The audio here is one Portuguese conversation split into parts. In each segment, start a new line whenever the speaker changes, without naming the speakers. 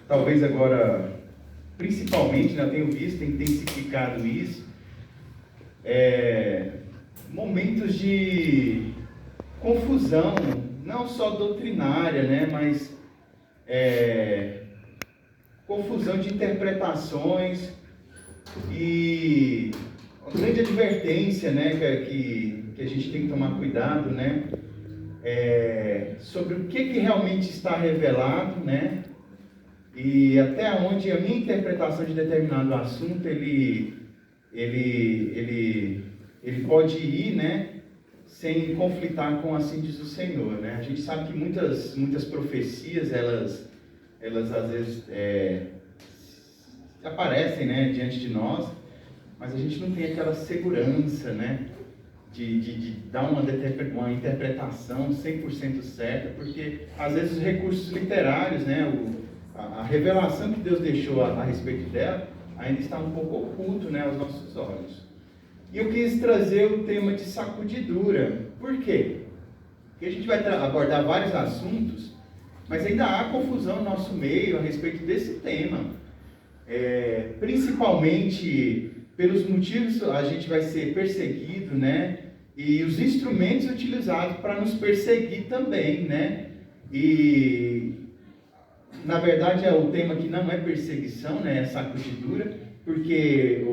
talvez agora, principalmente, né, eu tenho visto, tem intensificado isso, momentos de confusão, não só doutrinária, né, mas confusão de interpretações e uma grande advertência, né, que a gente tem que tomar cuidado, né, sobre o que realmente está revelado, né, e até onde a minha interpretação de determinado assunto ele pode ir, né, sem conflitar com assim diz o Senhor, né? A gente sabe que muitas profecias elas às vezes aparecem, né, diante de nós, mas a gente não tem aquela segurança, né, de dar uma interpretação 100% certa, porque às vezes os recursos literários, né, a revelação que Deus deixou a respeito dela ainda está um pouco oculto, né, aos nossos olhos. E eu quis trazer o tema de sacudidura. Por quê? Porque a gente vai abordar vários assuntos, mas ainda há confusão no nosso meio a respeito desse tema. Principalmente pelos motivos a gente vai ser perseguido, né? E os instrumentos utilizados para nos perseguir também, né? E na verdade o tema que não é perseguição, né? É sacudidura, porque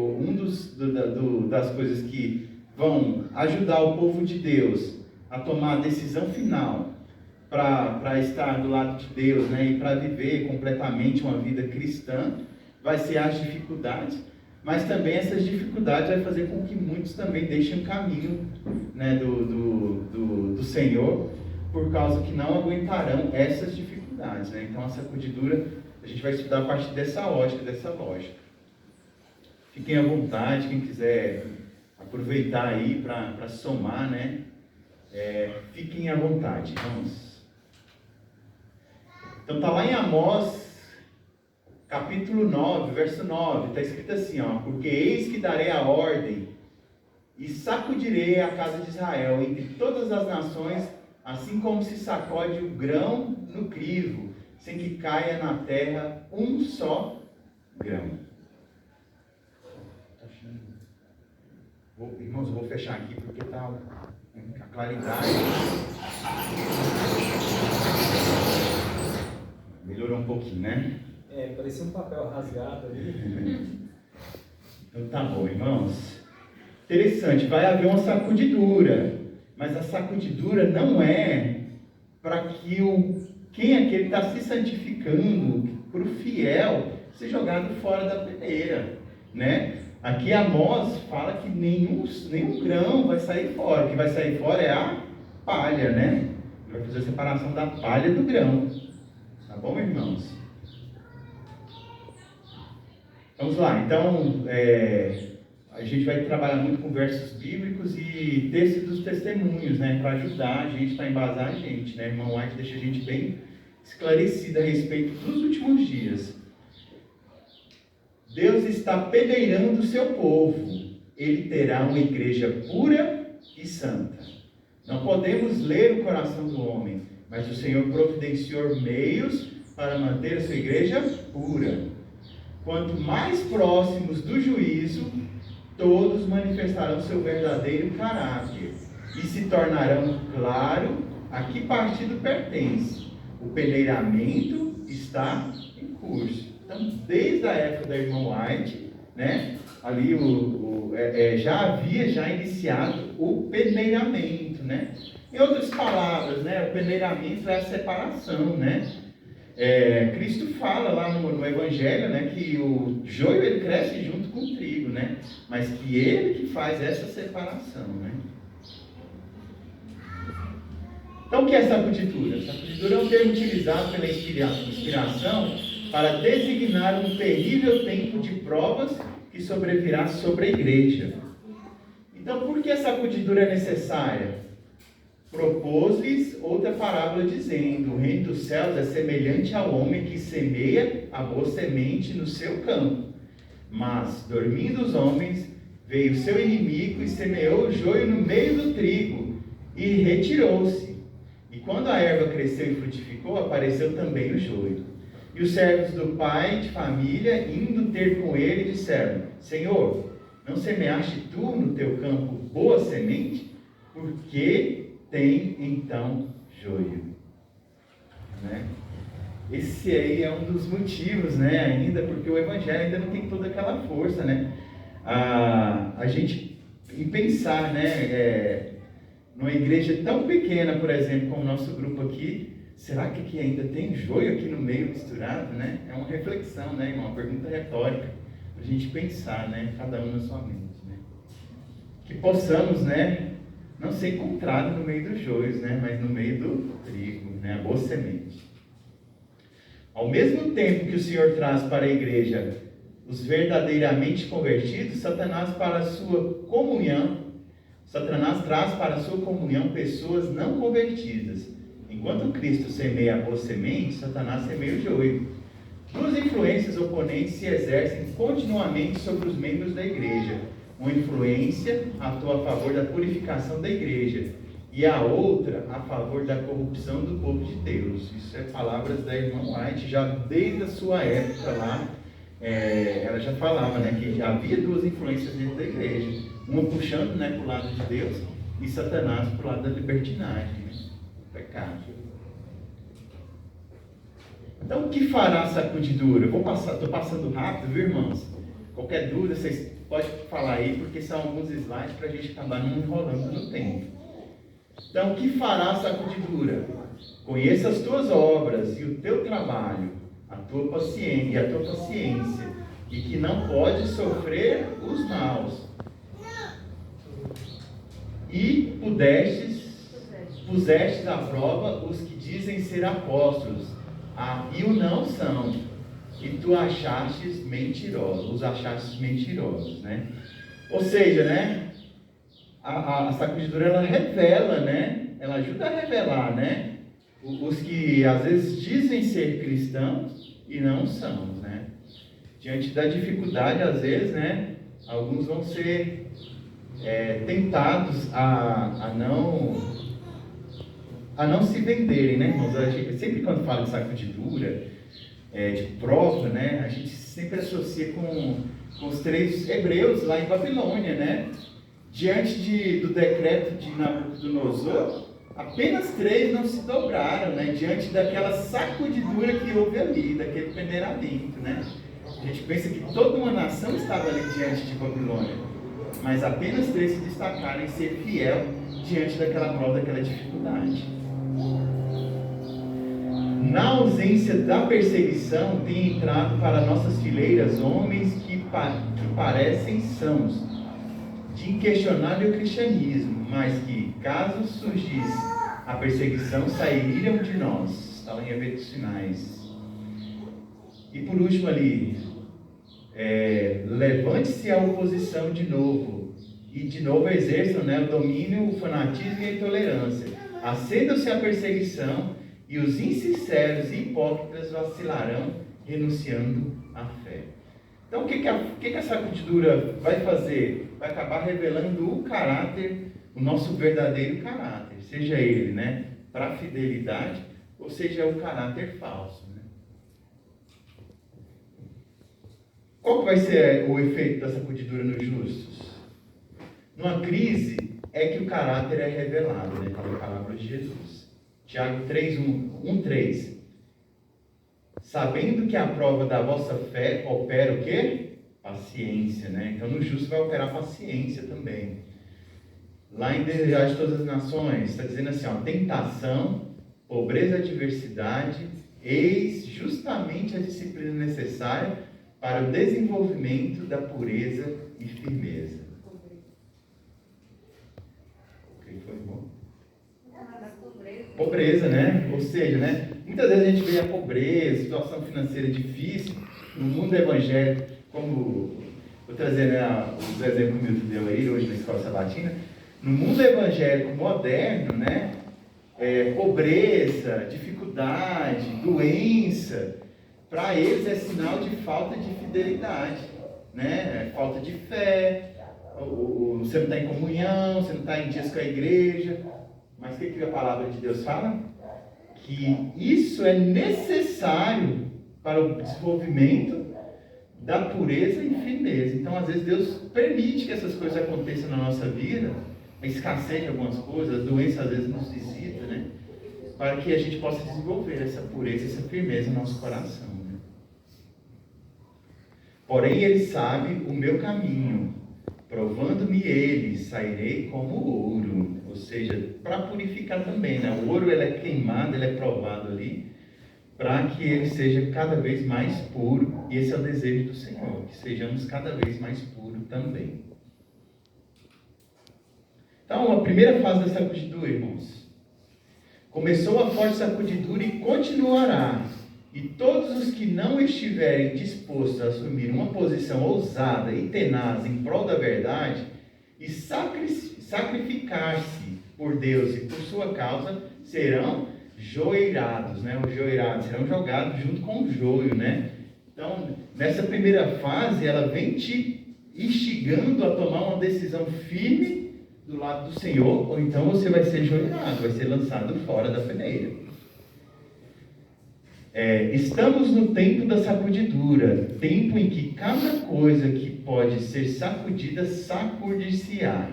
das coisas que vão ajudar o povo de Deus a tomar a decisão final para estar do lado de Deus, né? E para viver completamente uma vida cristã, vai ser as dificuldades, mas também essas dificuldades vai fazer com que muitos também deixem o caminho, né, do Senhor, por causa que não aguentarão essas dificuldades, né? Então a sacudidura, a gente vai estudar a partir dessa lógica. Fiquem à vontade, quem quiser aproveitar aí para somar, né? Fiquem à vontade, vamos. Então está lá em Amós, capítulo 9, verso 9, está escrito assim, ó: porque eis que darei a ordem e sacudirei a casa de Israel entre todas as nações, assim como se sacode o grão no crivo, sem que caia na terra um só grão. Irmãos, eu vou fechar aqui porque está a claridade. Melhorou um pouquinho, né?
Parecia um papel rasgado ali.
Então tá bom, irmãos. Interessante, vai haver uma sacudidura, mas a sacudidura não é para que quem é que ele está se santificando, para o fiel ser jogado fora da peneira, né? Aqui Amós fala que nenhum grão vai sair fora. O que vai sair fora é a palha, né? Vai fazer a separação da palha do grão. Tá bom, irmãos? Vamos lá. Então, a gente vai trabalhar muito com versos bíblicos e textos dos testemunhos, né? Para ajudar a gente, para embasar a gente, né? Irmão White deixa a gente bem esclarecida a respeito dos últimos dias. Deus está peneirando o seu povo. Ele terá uma igreja pura e santa. Não podemos ler o coração do homem, mas o Senhor providenciou meios para manter a sua igreja pura. Quanto mais próximos do juízo, todos manifestarão seu verdadeiro caráter e se tornarão claro a que partido pertence. O peneiramento está em curso. Então, desde a época da irmã White, né, ali já havia iniciado o peneiramento, né? Em outras palavras, né, o peneiramento é a separação, né? Cristo fala lá no Evangelho, né, que o joio ele cresce junto com o trigo, né? Mas que ele que faz essa separação, né? Então, o que é sacudidura? Sacudidura é um termo utilizado pela inspiração para designar um terrível tempo de provas que sobrevirá sobre a igreja. Então, por que a sacudidura é necessária? Propôs-lhes outra parábola dizendo: o reino dos céus é semelhante ao homem que semeia a boa semente no seu campo. Mas, dormindo os homens, veio o seu inimigo e semeou o joio no meio do trigo e retirou-se. E quando a erva cresceu e frutificou, apareceu também o joio. E os servos do pai de família, indo ter com ele, disseram: Senhor, não semeaste tu no teu campo boa semente? Por que tem então joio? Né? Esse aí é um dos motivos, né, ainda, porque o Evangelho ainda não tem toda aquela força, né? A gente, em pensar, né, numa igreja tão pequena, por exemplo, como o nosso grupo aqui, será que aqui ainda tem joio aqui no meio misturado, né? É uma reflexão, né, irmão? Uma pergunta retórica, para a gente pensar, né, cada um na sua mente, né? Que possamos, né, não ser encontrados no meio dos joios, né, mas no meio do trigo, né, a boa semente. Ao mesmo tempo que o Senhor traz para a igreja os verdadeiramente convertidos, Satanás traz para a sua comunhão pessoas não convertidas. Enquanto Cristo semeia a boa semente, Satanás semeia o joio. Duas influências oponentes se exercem continuamente sobre os membros da igreja. Uma influência atua a favor da purificação da igreja e a outra a favor da corrupção do povo de Deus. Isso é palavras da irmã White, já desde a sua época lá, ela já falava, né, que já havia duas influências dentro da igreja. Uma puxando, né, para o lado de Deus e Satanás para o lado da libertinagem, né, do pecado. Então, o que fará a sacudidura? Estou passando rápido, viu, irmãos? Qualquer dúvida, vocês podem falar aí, porque são alguns slides para a gente acabar não enrolando no tempo. Então, o que fará a sacudidura? Conheça as tuas obras e o teu trabalho, a tua paciência, e que não pode sofrer os maus. E pusestes à prova os que dizem ser apóstolos, e o não são, e tu os achastes mentirosos, né? Ou seja, né, a sacudidura, ela revela, né, ela ajuda a revelar, né, os que às vezes dizem ser cristãos e não são, né? Diante da dificuldade, às vezes, né, alguns vão ser tentados a não se venderem, né, irmãos? A gente, sempre quando fala de sacudidura, de prova, né, a gente sempre associa com os 3 hebreus lá em Babilônia, né? Diante do decreto de Nabucodonosor, apenas 3 não se dobraram, né? Diante daquela sacudidura que houve ali, daquele peneiramento, né? A gente pensa que toda uma nação estava ali diante de Babilônia, mas apenas 3 se destacaram em ser fiel diante daquela prova, daquela dificuldade. Na ausência da perseguição, tem entrado para nossas fileiras homens que parecem sãos, de inquestionável cristianismo, mas que, caso surgisse a perseguição, sairiam de nós. Está lá em Efésios Finais. E por último ali, levante-se a oposição de novo, e de novo exerçam, né, o domínio, o fanatismo e a intolerância. Acendam-se a perseguição, e os insinceros e hipócritas vacilarão, renunciando à fé. Então, o que a sacudidura vai fazer? Vai acabar revelando o caráter, o nosso verdadeiro caráter, seja ele, né, para a fidelidade, ou seja, o caráter falso, né? Qual que vai ser o efeito da sacudidura nos justos? Numa crise é que o caráter é revelado, né, pela palavra de Jesus. Tiago 3:3. Sabendo que a prova da vossa fé opera o quê? Paciência, né? Então no justo vai operar paciência também. Lá em Desejar de Todas as Nações, está dizendo assim, ó, tentação, pobreza, adversidade, eis justamente a disciplina necessária para o desenvolvimento da pureza e firmeza. O que foi bom? Pobreza, né? Ou seja, né, muitas vezes a gente vê a pobreza, situação financeira difícil no mundo evangélico, como vou trazer, né, os exemplos que o Milton deu aí hoje na Escola Sabatina. No mundo evangélico moderno, né, pobreza, dificuldade, doença, para eles é sinal de falta de fidelidade, né? Falta de fé, você não está em comunhão, você não está em dias com a igreja. Mas o que a palavra de Deus fala? Que isso é necessário para o desenvolvimento da pureza e firmeza. Então, às vezes, Deus permite que essas coisas aconteçam na nossa vida, a escassez de algumas coisas, a doença às vezes nos visita, né? Para que a gente possa desenvolver essa pureza, essa firmeza no nosso coração. Né? Porém, Ele sabe o meu caminho, provando-me Ele, sairei como ouro. Ou seja, para purificar também, né? O ouro ele é queimado, ele é provado ali, para que ele seja cada vez mais puro. E esse é o desejo do Senhor, que sejamos cada vez mais puros também. Então, a primeira fase da sacudidura, irmãos. Começou a forte sacudidura e continuará. E todos os que não estiverem dispostos a assumir uma posição ousada e tenaz em prol da verdade e sacrificar-se por Deus e por sua causa, serão joeirados, né? Os joeirados serão jogados junto com o joio, né? Então, nessa primeira fase, ela vem te instigando a tomar uma decisão firme do lado do Senhor, ou então você vai ser joeirado, vai ser lançado fora da peneira. Estamos no tempo da sacudidura, tempo em que cada coisa que pode ser sacudida, sacudir-se-á.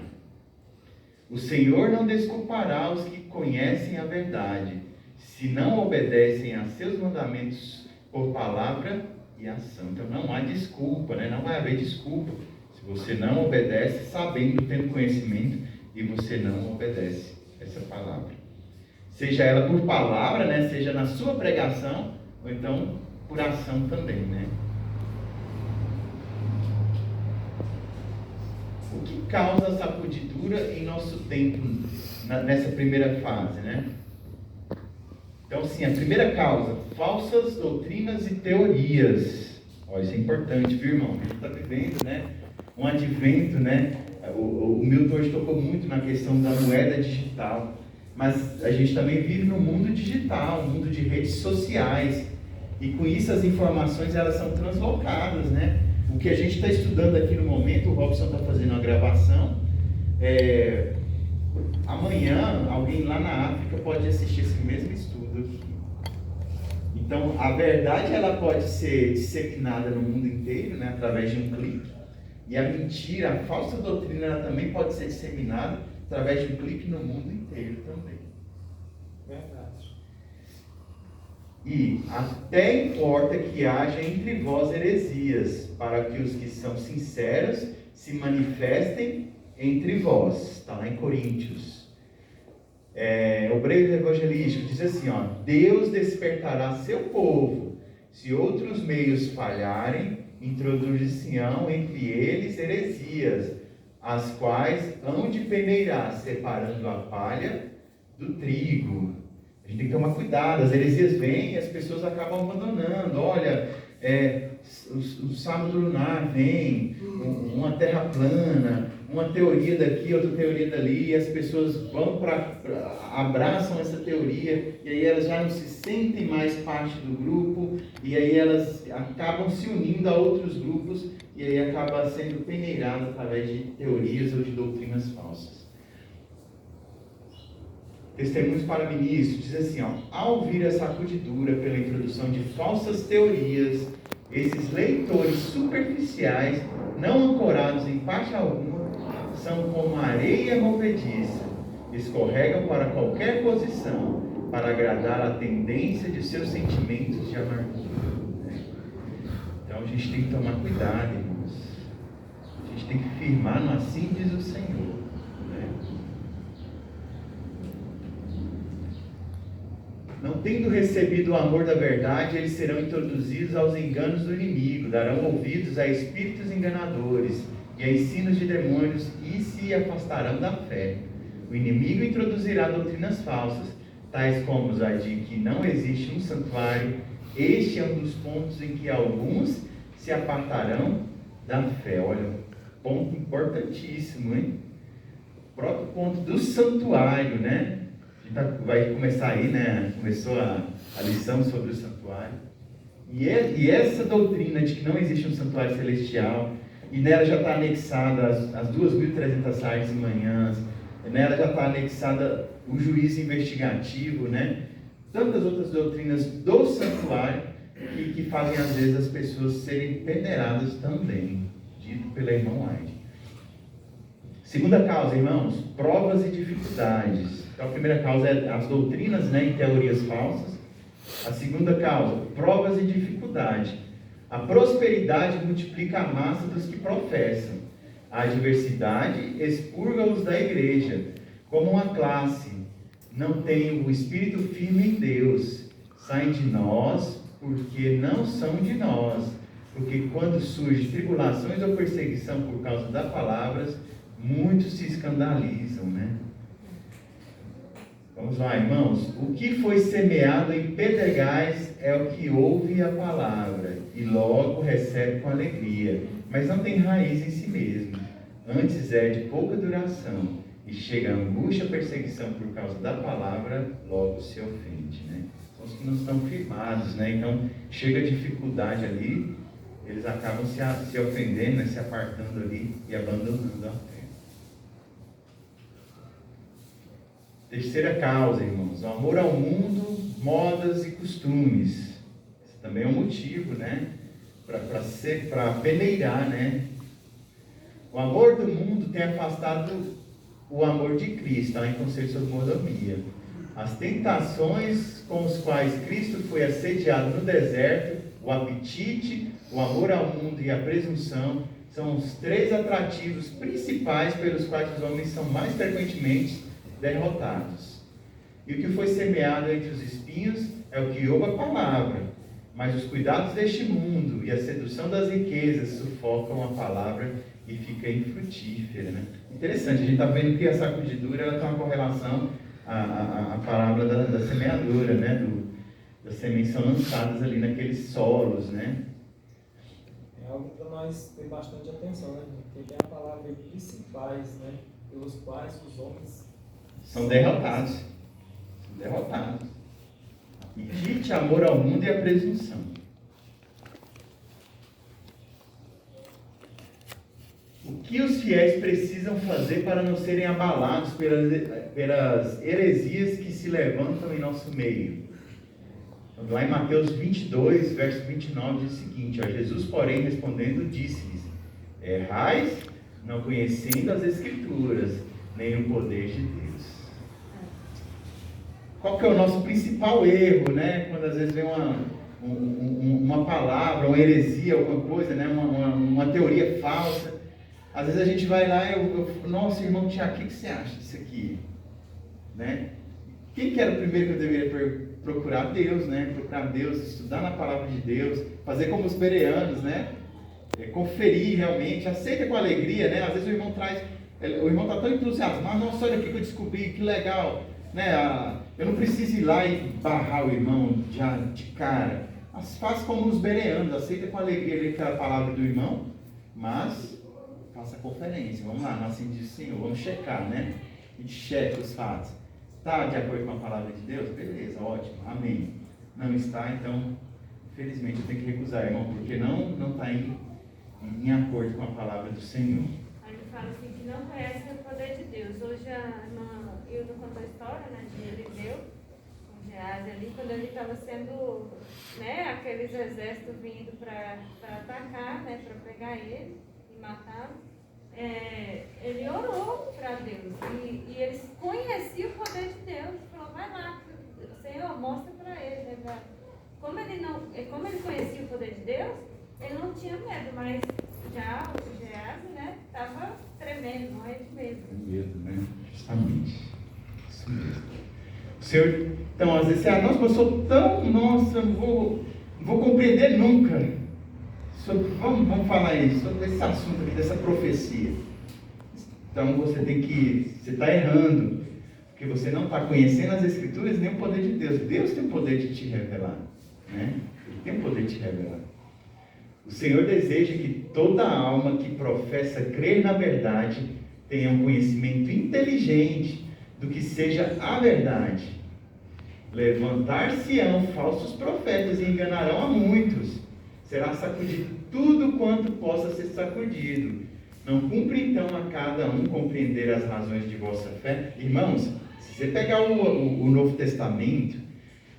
O Senhor não desculpará os que conhecem a verdade, se não obedecem a seus mandamentos por palavra e ação. Então não há desculpa, né? Não vai haver desculpa se você não obedece, sabendo, tendo conhecimento, e você não obedece essa palavra. Seja ela por palavra, né? Seja na sua pregação, ou então por ação também, né? O que causa a sacudidura em nosso tempo, nessa primeira fase, né? Então, sim, a primeira causa, falsas doutrinas e teorias. Olha, isso é importante, viu, irmão? A gente está vivendo, né, um advento, né? O Milton hoje tocou muito na questão da moeda digital. Mas a gente também vive no mundo digital, mundo de redes sociais. E com isso as informações elas são translocadas, né? O que a gente está estudando aqui no momento, o Robson está fazendo uma gravação. Amanhã, alguém lá na África pode assistir esse mesmo estudo aqui. Então, a verdade ela pode ser disseminada no mundo inteiro, né, através de um clique. E a mentira, a falsa doutrina, ela também pode ser disseminada através de um clique no mundo inteiro também.
Verdade.
E até importa que haja entre vós heresias, para que os que são sinceros se manifestem entre vós. Está lá em Coríntios. Obreiros Evangelísticos diz assim, ó, Deus despertará seu povo. Se outros meios falharem, introduzir-se-ão entre eles heresias, as quais hão de peneirar, separando a palha do trigo. A gente tem que tomar cuidado, as heresias vêm e as pessoas acabam abandonando. Olha, o sábado lunar vem, uma terra plana, uma teoria daqui, outra teoria dali, e as pessoas vão abraçam essa teoria, e aí elas já não se sentem mais parte do grupo, e aí elas acabam se unindo a outros grupos, e aí acaba sendo peneirado através de teorias ou de doutrinas falsas. Testemunhos para ministros, diz assim, ó, ao vir a sacudidura pela introdução de falsas teorias, esses leitores superficiais, não ancorados em parte alguma, são como areia movediça, escorregam para qualquer posição, para agradar a tendência de seus sentimentos de amargura. Então a gente tem que tomar cuidado, irmãos. A gente tem que firmar no assim diz o Senhor. Não tendo recebido o amor da verdade, eles serão introduzidos aos enganos do inimigo, darão ouvidos a espíritos enganadores e a ensinos de demônios e se afastarão da fé. O inimigo introduzirá doutrinas falsas, tais como a de que não existe um santuário. Este é um dos pontos em que alguns se apartarão da fé. Olha, ponto importantíssimo, hein? O próprio ponto do santuário, né? Vai começar aí, né? Começou a lição sobre o santuário. E essa doutrina de que não existe um santuário celestial, e nela já está anexada as 2.300 tardes e manhãs, nela já está anexada o juízo investigativo, né? Tantas outras doutrinas do santuário, e que fazem às vezes as pessoas serem peneiradas também, dito pela irmã White. Segunda causa, irmãos, provas e dificuldades. Então, a primeira causa é as doutrinas, né, e teorias falsas. A segunda causa, provas e dificuldade. A prosperidade multiplica a massa dos que professam. A adversidade expurga-os da igreja. Como uma classe não tem o espírito firme em Deus, saem de nós porque não são de nós. Porque quando surgem tribulações ou perseguição por causa das palavras, muitos se escandalizam, né? Vamos lá, irmãos. O que foi semeado em pedregais é o que ouve a palavra e logo recebe com alegria, mas não tem raiz em si mesmo. Antes é de pouca duração e chega a angústia, a perseguição por causa da palavra, logo se ofende, né? São os que não estão firmados, né? Então, chega a dificuldade ali, eles acabam se ofendendo, né? Se apartando ali e abandonando a fé. Terceira causa, irmãos, o amor ao mundo, modas e costumes. Esse também é um motivo, né? Para peneirar, né? O amor do mundo tem afastado o amor de Cristo, tá? Em Conselho sobre Mordomia. As tentações com as quais Cristo foi assediado no deserto, o apetite, o amor ao mundo e a presunção, são os três atrativos principais pelos quais os homens são mais frequentemente derrotados. E o que foi semeado entre os espinhos é o que ouve a palavra, mas os cuidados deste mundo e a sedução das riquezas sufocam a palavra e fica infrutífera, né? Interessante, a gente está vendo que a sacudidura ela tem uma correlação à parábola da semeadura, né? Das sementes são lançadas ali naqueles solos, né?
É algo para nós ter bastante atenção, né? Porque tem a palavra principais, né? Pelos quais os homens
são derrotados. São derrotados. Apetite, amor ao mundo e a presunção. O que os fiéis precisam fazer para não serem abalados pelas heresias que se levantam em nosso meio? Lá em Mateus 22, verso 29, diz o seguinte: Jesus, porém, respondendo, disse-lhes: errais, não conhecendo as Escrituras, nem o poder de Deus. Qual que é o nosso principal erro, né? Quando às vezes vem uma palavra, uma heresia, alguma coisa, né? Uma teoria falsa. Às vezes a gente vai lá e nossa, irmão Tiago, o que você acha disso aqui? Né? Quem que era o primeiro que eu deveria procurar? Deus, né? Procurar Deus, estudar na palavra de Deus, fazer como os bereanos, né? Conferir realmente, aceita com alegria, né? Às vezes o irmão está tão entusiasmado, nossa, olha o que eu descobri, que legal, né? Eu não preciso ir lá e barrar o irmão já de cara, mas faz como os bereanos, aceita com alegria ali a palavra do irmão, mas faça conferência, vamos lá, assim diz o Senhor, vamos checar, né? A gente checa os fatos. Está de acordo com a palavra de Deus? Beleza, ótimo, amém. Não está, então, infelizmente eu tenho que recusar, irmão, porque não está em acordo com a palavra do Senhor.
Aí ele fala assim, que não conhece o poder de Deus. Hoje a irmã Hilda contou a história, né, de Eliseu, com Gease ali, quando ele estava sendo, né, aqueles exércitos vindo para atacar, né, para pegar ele e matá-lo. Ele orou para Deus e ele conhecia o poder de Deus. Falou, vai lá, Senhor, mostra para ele, né? Como ele conhecia o poder de Deus, ele não tinha medo, mas já o Gease, né, estava tremendo, morrendo de medo.
Medo, né? Justamente. Isso mesmo. O Senhor, então, às vezes, nossa, mas eu sou tão, nossa, não vou compreender nunca. Vamos falar isso, sobre esse assunto aqui, dessa profecia. Então você está errando, porque você não está conhecendo as Escrituras nem o poder de Deus. Deus tem o poder de te revelar, né? Ele tem o poder de te revelar. O Senhor deseja que toda alma que professa crer na verdade tenha um conhecimento inteligente do que seja a verdade. Levantar-se-ão falsos profetas e enganarão a muitos. Será sacudido tudo quanto possa ser sacudido. Não cumpre então a cada um compreender as razões de vossa fé? Irmãos, se você pegar o Novo Testamento,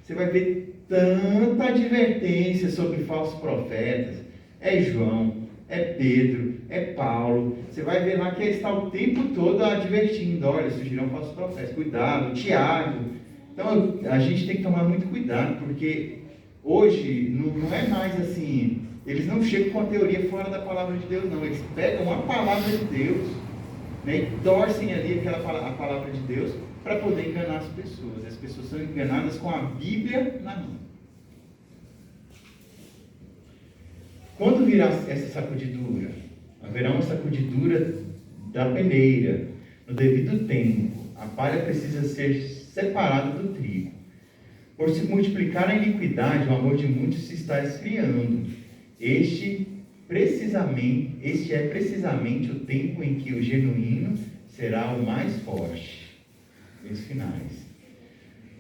você vai ver tanta advertência sobre falsos profetas. É João, é Pedro, é Paulo. Você vai ver lá que ele está o tempo todo advertindo: olha, surgirão falsos profetas, cuidado. Tiago. Então a gente tem que tomar muito cuidado, porque hoje não é mais assim, eles não chegam com a teoria fora da palavra de Deus, não. Eles pegam a palavra de Deus, né, e torcem ali a palavra de Deus para poder enganar as pessoas. As pessoas são enganadas com a Bíblia na mão. Quando virá essa sacudidura? Haverá uma sacudidura da peneira, no devido tempo. A palha precisa ser separada do trigo. Por se multiplicar a iniquidade, o amor de muitos se está esfriando. Este é precisamente o tempo em que o genuíno será o mais forte. Os finais.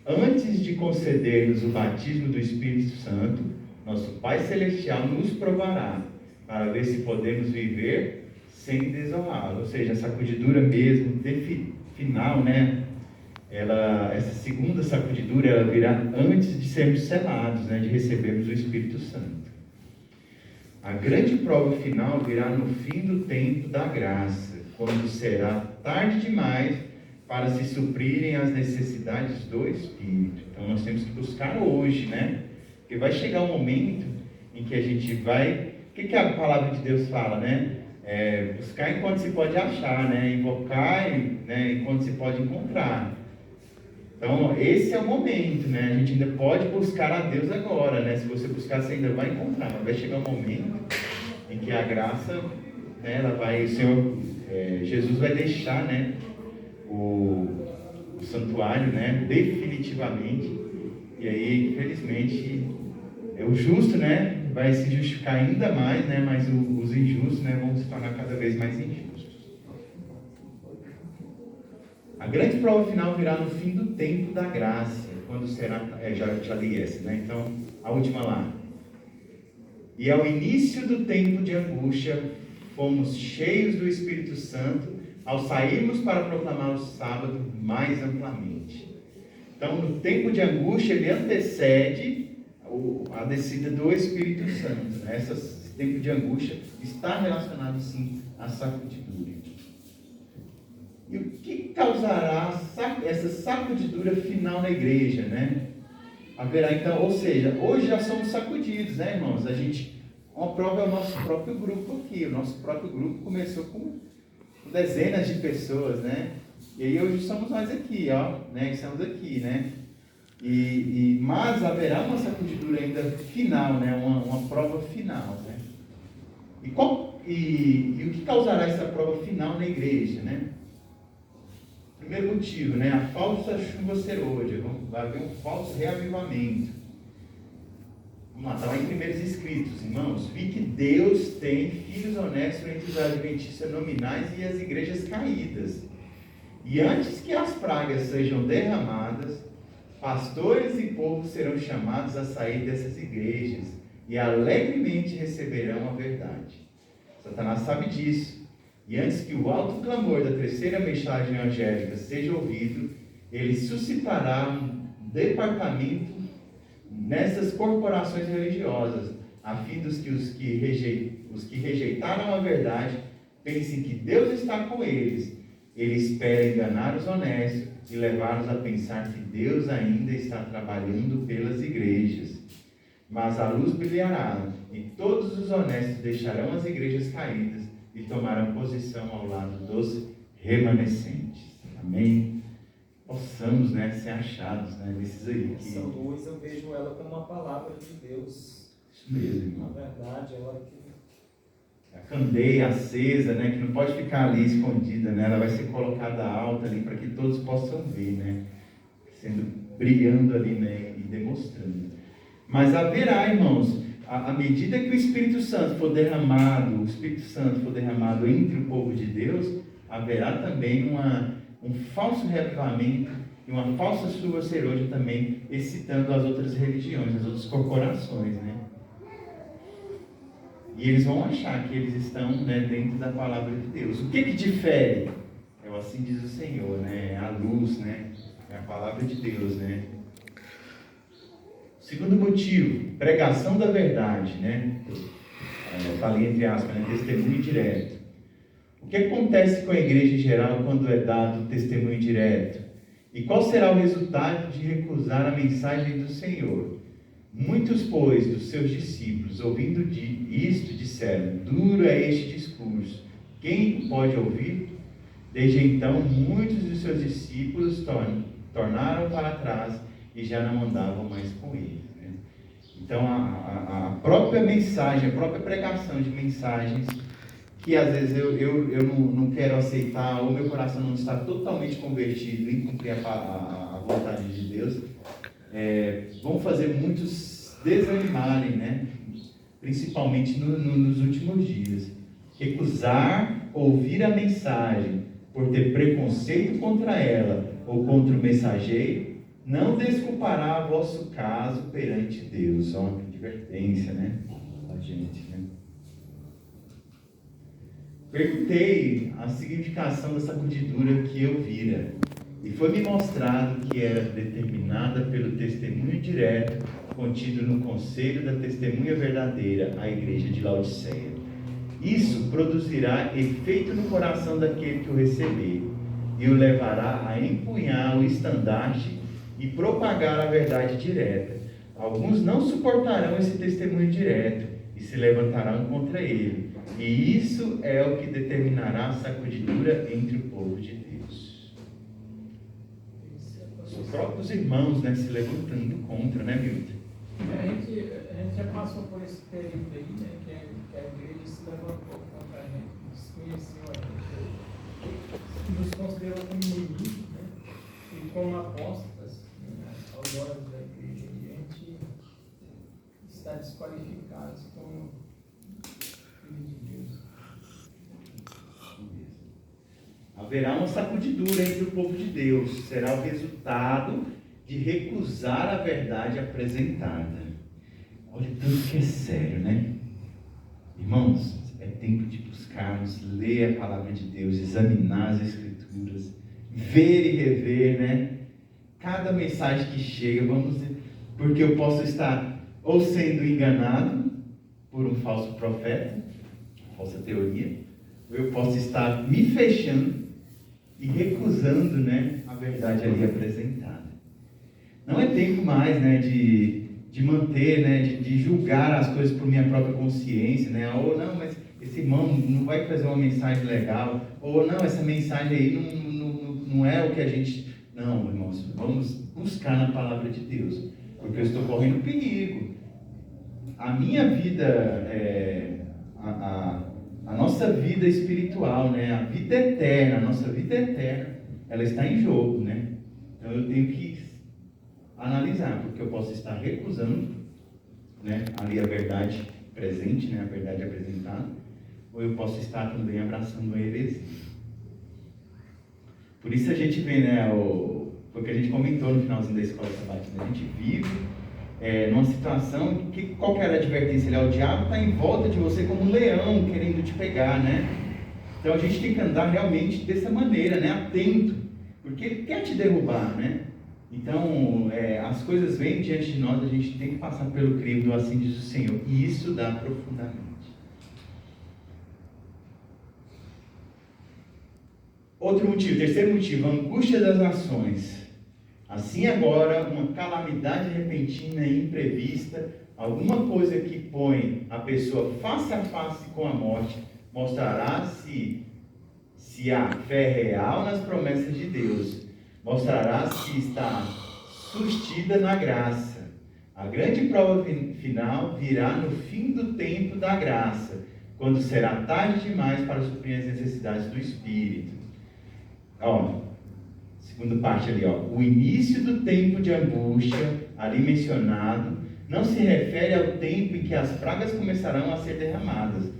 Antes de conceder-nos o batismo do Espírito Santo, nosso Pai Celestial nos provará, para ver se podemos viver sem desonrá-lo. Ou seja, a sacudidura mesmo, final, né? Essa segunda sacudidura, ela virá antes de sermos selados, né? De recebermos o Espírito Santo. A grande prova final virá no fim do tempo da graça, quando será tarde demais para se suprirem as necessidades do Espírito. Então nós temos que buscar hoje, né? Porque vai chegar um momento em que a gente vai... O que a palavra de Deus fala, né? Buscar enquanto se pode achar, né? Invocar, né, enquanto se pode encontrar. Então, esse é o momento, né? A gente ainda pode buscar a Deus agora, né? Se você buscar, você ainda vai encontrar. Mas vai chegar um momento em que a graça, né, ela vai... O Senhor, Jesus vai deixar, né, o santuário, né, definitivamente. E aí, infelizmente, o justo, né, vai se justificar ainda mais, né, mas os injustos, né, vão se tornar cada vez mais injustos. A grande prova final virá no fim do tempo da graça, quando será... já li essa, né? Então, a última lá. E ao início do tempo de angústia, fomos cheios do Espírito Santo, ao sairmos para proclamar o sábado mais amplamente. Então, no tempo de angústia, ele antecede a descida do Espírito Santo. Né? Esse tempo de angústia está relacionado, sim, à sacudidura. E o que causará essa sacudidura final na igreja, né? Haverá, então, ou seja, hoje já somos sacudidos, né, irmãos? Uma prova é o nosso próprio grupo aqui. O nosso próprio grupo começou com dezenas de pessoas, né? E aí hoje somos nós aqui, ó, né? Estamos aqui, né? Mas haverá uma sacudidura ainda final, né? Uma prova final, né? E o que causará essa prova final na igreja, né? Primeiro motivo, né? A falsa chuva serôdia. Vai haver um falso reavivamento. Vamos lá, está lá em Primeiros Escritos, irmãos. Vi que Deus tem filhos honestos entre os adventistas nominais e as igrejas caídas. E antes que as pragas sejam derramadas, pastores e povos serão chamados a sair dessas igrejas e alegremente receberão a verdade. Satanás sabe disso. E antes que o alto clamor da terceira mensagem angélica seja ouvido, ele suscitará um departamento nessas corporações religiosas, a fim dos que os que rejeitaram a verdade pensem que Deus está com eles. Ele espera enganar os honestos e levá-los a pensar que Deus ainda está trabalhando pelas igrejas. Mas a luz brilhará, e todos os honestos deixarão as igrejas caídas e tomarão posição ao lado dos remanescentes. Amém? Possamos, né, ser achados, né, nesses aí.
Essa luz, eu vejo ela como uma palavra de Deus.
Isso mesmo, irmão.
Na verdade, ela que...
A candeia acesa, né, que não pode ficar ali escondida, né, ela vai ser colocada alta ali para que todos possam ver, né, brilhando ali, né, e demonstrando. Mas haverá, irmãos, à medida que o Espírito Santo for derramado, entre o povo de Deus, haverá também um falso reavivamento e uma falsa chuva serôdia também, excitando as outras religiões, as outras corporações, né? E eles vão achar que eles estão, né, dentro da palavra de Deus. O que difere? Assim diz o Senhor, né? É a luz, né? É a palavra de Deus, né? Segundo motivo, pregação da verdade, né? Está ali entre aspas, né? Testemunho direto. O que acontece com a igreja em geral quando é dado testemunho direto? E qual será o resultado de recusar a mensagem do Senhor? Muitos, pois, dos seus discípulos, ouvindo isto, disseram: duro é este discurso, quem pode ouvir? Desde então, muitos dos seus discípulos tornaram para trás e já não andavam mais com ele. Né? Então, a própria mensagem, a própria pregação de mensagens que às vezes eu não quero aceitar, ou meu coração não está totalmente convertido em cumprir a vontade de Deus, vão fazer muitos desanimarem, né? Principalmente nos últimos dias. Recusar ouvir a mensagem por ter preconceito contra ela ou contra o mensageiro, não desculpará vosso caso perante Deus. Ó, que advertência, né? A gente, né? Perguntei a significação da sacudidura que eu vira, e foi-me mostrado que era determinada pelo testemunho direto contido no conselho da testemunha verdadeira, a igreja de Laodiceia. Isso produzirá efeito no coração daquele que o receber, e o levará a empunhar o estandarte e propagar a verdade direta. Alguns não suportarão esse testemunho direto e se levantarão contra ele. E isso é o que determinará a sacudidura entre o povo de Deus. Os próprios irmãos, né, se levantando contra, né, Milton?
A gente já passou por esse período aí, né, que a igreja se levantou contra a gente, desconheceu a gente, nos considerou como inimigos, né, e como apóstolos, né, aos olhos da igreja, e a gente está desqualificado como filho de Deus.
Haverá uma sacudidura entre o povo de Deus, será o resultado de recusar a verdade apresentada. Olha tanto que é sério, né? Irmãos, é tempo de buscarmos ler a palavra de Deus, examinar as Escrituras, ver e rever, né? Cada mensagem que chega, vamos ver, porque eu posso estar ou sendo enganado por um falso profeta, falsa teoria, ou eu posso estar me fechando e recusando, né, a verdade ali apresentada. Não é tempo mais, né, de manter, né, de julgar as coisas por minha própria consciência, né, ou não, mas esse irmão não vai trazer uma mensagem legal, ou não, essa mensagem aí não é o que a gente... Não, irmãos, vamos buscar na palavra de Deus, porque eu estou correndo perigo. A minha vida, a nossa vida espiritual, né, a vida eterna, a nossa vida eterna, ela está em jogo, né? Então eu tenho que analisar, porque eu posso estar recusando, né, ali a verdade presente, né, a verdade apresentada, ou eu posso estar também abraçando a heresia. Por isso a gente vê, né, foi o que a gente comentou no finalzinho da escola sabatina, a gente vive numa situação que qual que era a advertência? O diabo está em volta de você como um leão querendo te pegar, né? Então a gente tem que andar realmente dessa maneira, né? Atento, porque ele quer te derrubar, né? Então as coisas vêm diante de nós, a gente tem que passar pelo crivo, assim diz o Senhor, e isso dá profundamente. Outro motivo, terceiro motivo, a angústia das nações. Assim agora, uma calamidade repentina e imprevista, alguma coisa que põe a pessoa face a face com a morte, mostrará se há fé real nas promessas de Deus, mostrará se está sustida na graça. A grande prova final virá no fim do tempo da graça, quando será tarde demais para suprir as necessidades do Espírito. Segunda parte ali, o início do tempo de angústia, ali mencionado, não se refere ao tempo em que as pragas começarão a ser derramadas,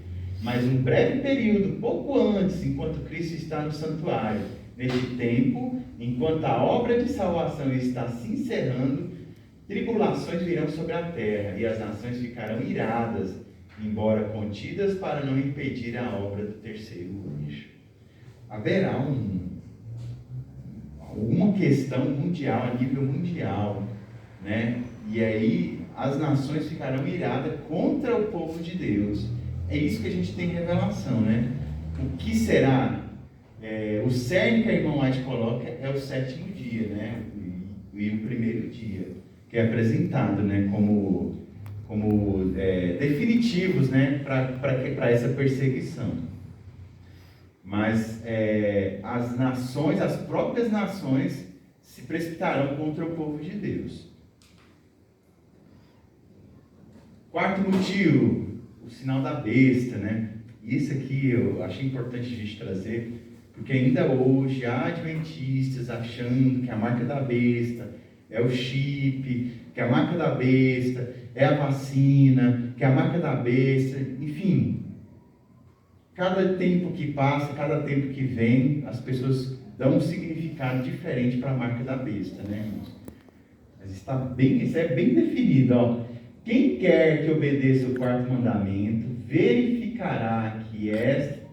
mas um breve período, pouco antes, enquanto Cristo está no santuário. Neste tempo, enquanto a obra de salvação está se encerrando, tribulações virão sobre a terra, e as nações ficarão iradas, embora contidas para não impedir a obra do terceiro anjo. Haverá uma questão mundial, a nível mundial, né? E aí as nações ficarão iradas contra o povo de Deus. É isso que a gente tem revelação, né? O que será? O cerne que a irmã White coloca é o sétimo dia, né? E o primeiro dia, que é apresentado, né? como definitivos, né? Para essa perseguição. Mas as nações, as próprias nações, se precipitarão contra o povo de Deus. Quarto motivo, o sinal da besta, né? Isso aqui eu achei importante a gente trazer, porque ainda hoje há adventistas achando que a marca da besta é o chip, que a marca da besta é a vacina, que a marca da besta, enfim. Cada tempo que passa, cada tempo que vem, as pessoas dão um significado diferente para a marca da besta, né, irmãos? Mas isso é bem definido, ó. Quem quer que obedeça o quarto mandamento, verificará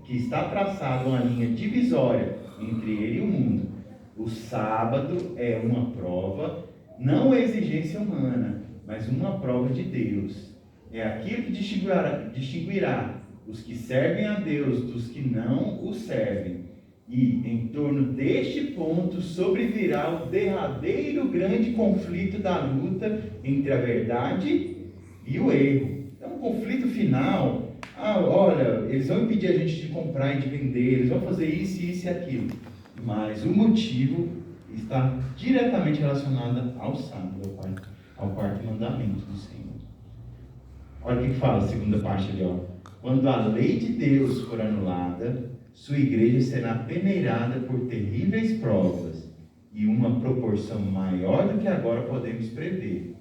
que está traçada uma linha divisória entre ele e o mundo. O sábado é uma prova, não exigência humana, mas uma prova de Deus. É aquilo que distinguirá os que servem a Deus dos que não o servem. E em torno deste ponto sobrevirá o derradeiro grande conflito da luta entre a verdade e o erro. Então, o conflito final, olha, eles vão impedir a gente de comprar e de vender, eles vão fazer isso e aquilo. Mas o motivo está diretamente relacionado ao sábado, ao quarto mandamento do Senhor. Olha o que fala a segunda parte ali, ó. Quando a lei de Deus for anulada, sua igreja será peneirada por terríveis provas e uma proporção maior do que agora podemos prever.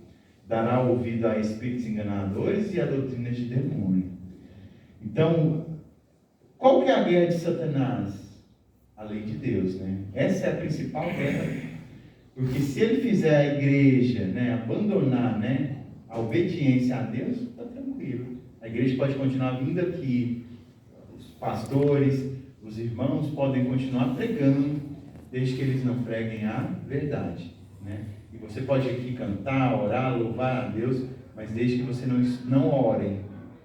Dará ouvido a espíritos enganadores e a doutrinas de demônio. Então, qual que é a guerra de Satanás? A lei de Deus, né? Essa é a principal guerra. Porque se ele fizer a igreja, né, abandonar, né, a obediência a Deus, está tranquilo. A igreja pode continuar vindo aqui. Os pastores, os irmãos podem continuar pregando, desde que eles não preguem a verdade, né? E você pode aqui cantar, orar, louvar a Deus, mas desde que você não orem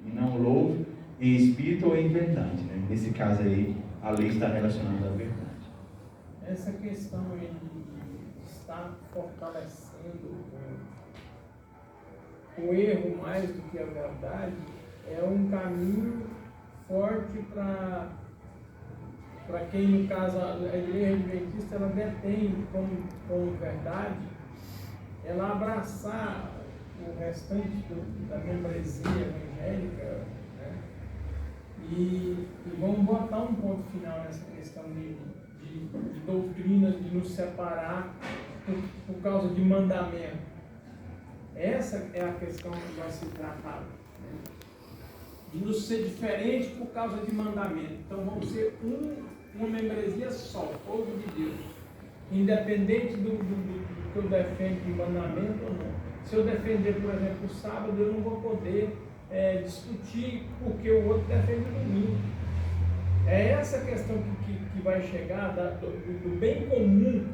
e não louve em espírito ou em verdade, né? Nesse caso aí, a lei está relacionada à verdade.
Essa questão aí de estar fortalecendo o erro mais do que a verdade é um caminho forte para quem, no caso, a igreja adventista, ela detém como verdade, ela abraçar o restante da membresia evangélica, né? E vamos botar um ponto final nessa questão de doutrinas, de nos separar por causa de mandamento. Essa é a questão que vai ser tratada, né? De nos ser diferente por causa de mandamento. Então vamos ser uma membresia só, povo de Deus, independente do que eu defendo de mandamento ou não. Se eu defender, por exemplo, o sábado, eu não vou poder discutir porque o outro defende o domingo. É essa questão que vai chegar do bem comum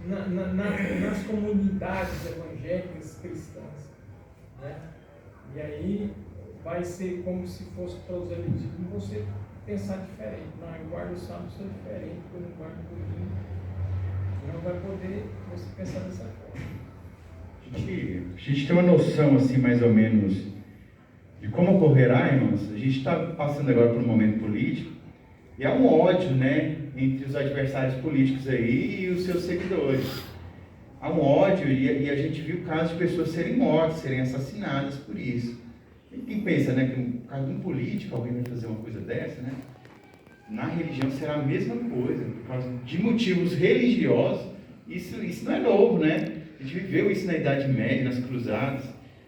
nas comunidades evangélicas cristãs, né? E aí vai ser como se fosse proselitismo, você pensar diferente. Não, eu guardo o sábado, sou diferente, eu não guardo o domingo. Não vai poder você pensar dessa forma.
A gente tem uma noção, assim, mais ou menos, de como ocorrerá, irmãos. A gente está passando agora por um momento político, e há um ódio, né, entre os adversários políticos aí e os seus seguidores. Há um ódio, e a gente viu casos de pessoas serem mortas, serem assassinadas por isso. E quem pensa, né, que no caso de um político, alguém vai fazer uma coisa dessa, né? Na religião será a mesma coisa, por causa de motivos religiosos. Isso não é novo, né? A gente viveu isso na Idade Média, nas cruzadas,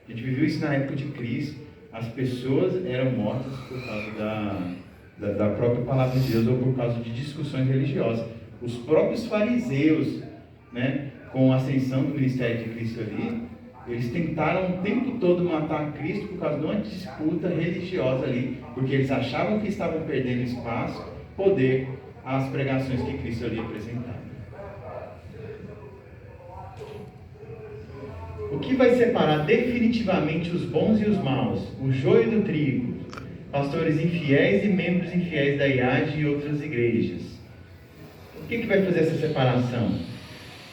a gente viveu isso na época de Cristo. As pessoas eram mortas por causa da própria palavra de Deus ou por causa de discussões religiosas. Os próprios fariseus, né, com a ascensão do ministério de Cristo ali, eles tentaram o tempo todo matar Cristo por causa de uma disputa religiosa ali, porque eles achavam que estavam perdendo espaço, poder, às pregações que Cristo ali apresentava. O que vai separar definitivamente os bons e os maus, o joio do trigo, pastores infiéis e membros infiéis da IAD e outras igrejas? O que vai fazer essa separação?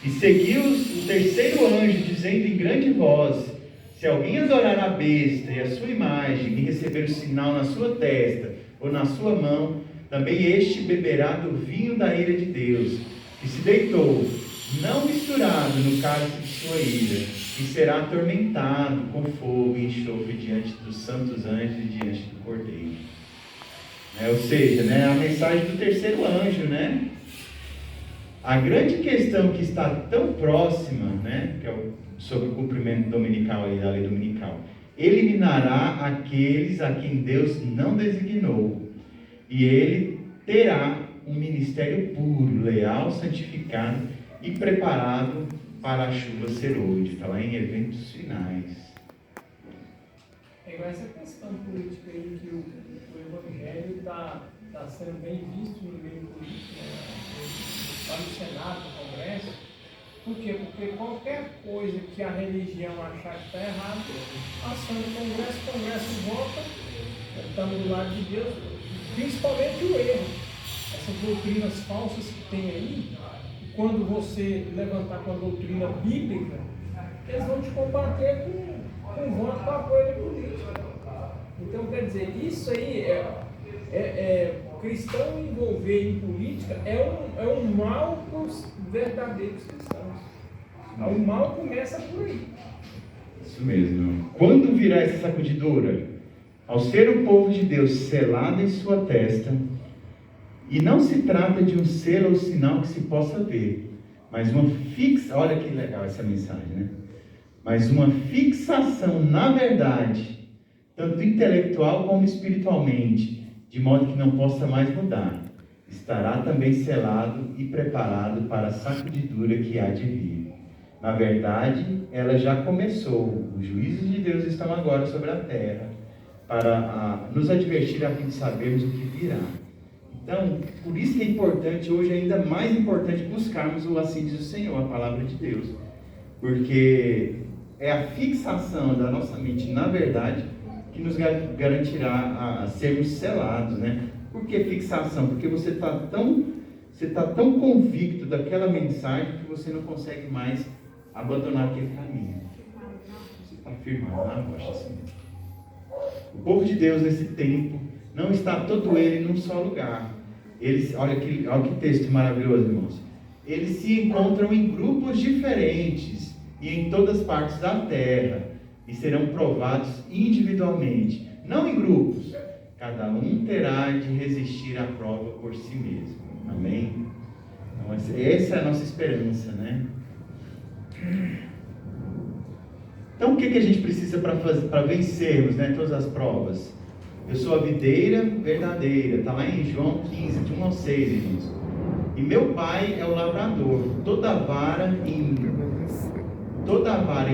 E seguiu o terceiro anjo, dizendo em grande voz: se alguém adorar a besta e a sua imagem, e receber o sinal na sua testa ou na sua mão, também este beberá do vinho da ira de Deus, que se deitou, não misturado no cálice de sua ira, e será atormentado com fogo e enxofre diante dos santos anjos e diante do Cordeiro. Ou seja, a mensagem do terceiro anjo, A grande questão que está tão próxima, que é sobre o cumprimento dominical e da lei dominical, eliminará aqueles a quem Deus não designou, e ele terá um ministério puro, leal, santificado e preparado para a chuva serôide. Está lá em Eventos Finais.
É igual essa questão política aí, que o Evangelho está sendo bem visto no meio político, lá no Senado, no Congresso. Por quê? Porque qualquer coisa que a religião achar que está errada, passando no Congresso, o Congresso vota, estamos do lado de Deus, principalmente o erro. Essas doutrinas falsas que tem aí, quando você levantar com a doutrina bíblica, eles vão te combater com voto para apoio da política. Então, quer dizer, isso aí cristão envolver em política é um mal para os verdadeiros cristãos. O mal começa por aí.
Isso mesmo. Quando virá essa sacudidora? Ao ser o povo de Deus selado em sua testa, e não se trata de um selo ou sinal que se possa ver, mas uma olha que legal essa mensagem, Mas uma fixação na verdade, tanto intelectual como espiritualmente, de modo que não possa mais mudar. Estará também selado e preparado para a sacudidura que há de vir. Na verdade, ela já começou. Os juízos de Deus estão agora sobre a terra, para nos advertir a fim de sabermos o que virá. Então, por isso que é importante, hoje ainda mais importante, buscarmos o assim diz o Senhor, a palavra de Deus. Porque é a fixação da nossa mente na verdade que nos garantirá a sermos selados, Por que fixação? Porque você está tão convicto daquela mensagem que você não consegue mais abandonar aquele caminho. Você está firmado na rocha assim. O povo de Deus nesse tempo não está todo ele num só lugar. Olha que texto maravilhoso, irmãos. Eles se encontram em grupos diferentes e em todas as partes da terra, e serão provados individualmente, não em grupos. Cada um terá de resistir à prova por si mesmo. Amém? Então, essa é a nossa esperança, Então, o que a gente precisa para vencermos, todas as provas? Eu sou a videira verdadeira, está lá em João 15, de 1 ao 6, irmãos. E meu pai é o lavrador. Toda vara em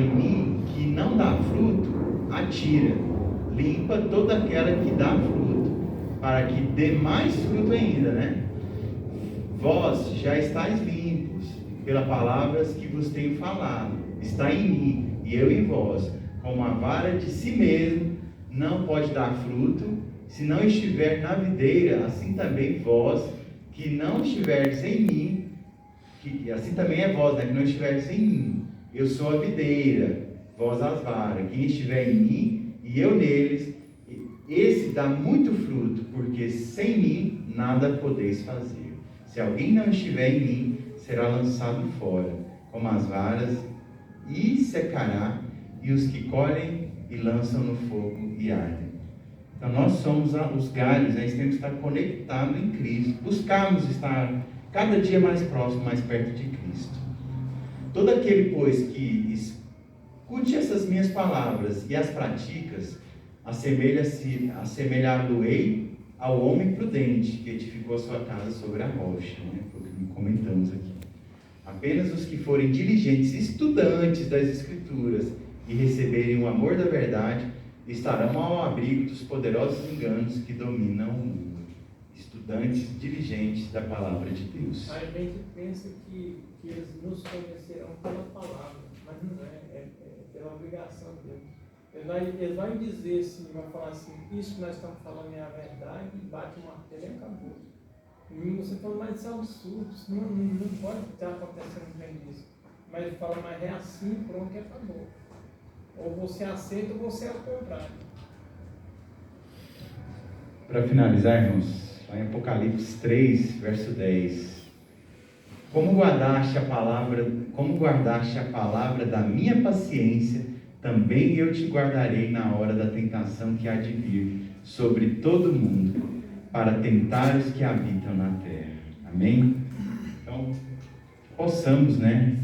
mim que não dá fruto, atira. Limpa toda aquela que dá fruto, para que dê mais fruto ainda, Vós já estáis limpos, pelas palavras que vos tenho falado. Está em mim, e eu em vós. Como a vara de si mesmo não pode dar fruto, se não estiver na videira, assim também vós, que não estiverdes em mim, assim também é vós, que não estiverdes em mim. Eu sou a videira, vós as varas. Quem estiver em mim e eu neles, esse dá muito fruto, porque sem mim nada podeis fazer. Se alguém não estiver em mim, será lançado fora, como as varas, e secará, e os que colhem e lançam no fogo e ardem. Então nós somos os galhos, nós temos que estar conectados em Cristo, buscarmos estar cada dia mais próximo, mais perto de Cristo. Todo aquele, pois, que escute essas minhas palavras e as praticas, assemelhar-lo-ei ao homem prudente que edificou a sua casa sobre a rocha, Foi o que comentamos aqui. Apenas os que forem diligentes, estudantes das Escrituras e receberem o amor da verdade, estarão ao abrigo dos poderosos enganos que dominam o mundo. Estudantes diligentes da palavra de Deus.
A gente pensa que eles nos conhecerão pela palavra, mas não é pela obrigação dele. Ele vai dizer assim, vai falar assim, isso que nós estamos falando é a verdade, bate o martelo e acabou. E você fala, mas isso é um absurdo, isso não pode estar acontecendo bem isso. Mas ele fala, mas é assim, pronto, e acabou. Ou você aceita ou você é o contrário.
Para finalizar, irmãos, lá em Apocalipse 3, verso 10. Como guardaste a palavra da minha paciência, também eu te guardarei na hora da tentação que há de vir sobre todo mundo, para tentar os que habitam na terra. Amém? Então, possamos, né,